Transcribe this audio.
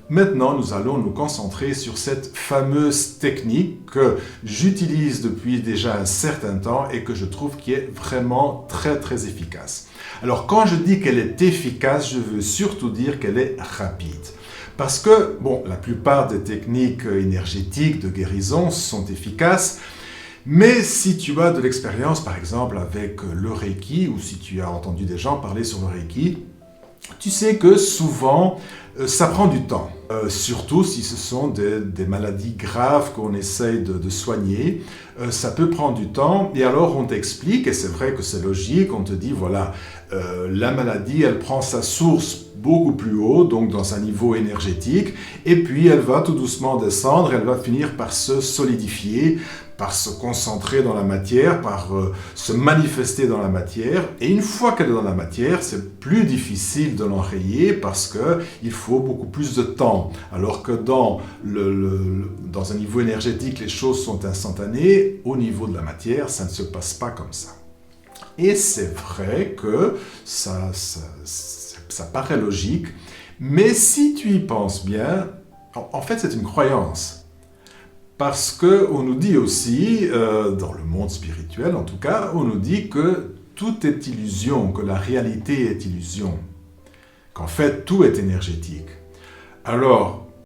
Maintenant, nous allons nous concentrer sur cette fameuse technique que j'utilise depuis déjà un certain temps et que je trouve qui est vraiment très très efficace. Alors quand je dis qu'elle est efficace, je veux surtout dire qu'elle est rapide. Parce que, bon, la plupart des techniques énergétiques de guérison sont efficaces, mais si tu as de l'expérience, par exemple, avec le Reiki, ou si tu as entendu des gens parler sur le Reiki, tu sais que souvent, ça prend du temps. Surtout si ce sont des maladies graves qu'on essaye de soigner, ça peut prendre du temps. Et alors on t'explique, et c'est vrai que c'est logique, on te dit, voilà, la maladie, elle prend sa source beaucoup plus haut, donc dans un niveau énergétique, et puis elle va tout doucement descendre, elle va finir par se solidifier, par se concentrer dans la matière, par se manifester dans la matière. Et une fois qu'elle est dans la matière, c'est plus difficile de l'enrayer parce qu'il faut beaucoup plus de temps. Alors que dans un niveau énergétique, les choses sont instantanées. Au niveau de la matière, ça ne se passe pas comme ça. Et c'est vrai que ça paraît logique, mais si tu y penses bien, en fait c'est une croyance. Parce qu'on nous dit aussi, dans le monde spirituel en tout cas, on nous dit que tout est illusion, que la réalité est illusion, qu'en fait tout est énergétique. Alors,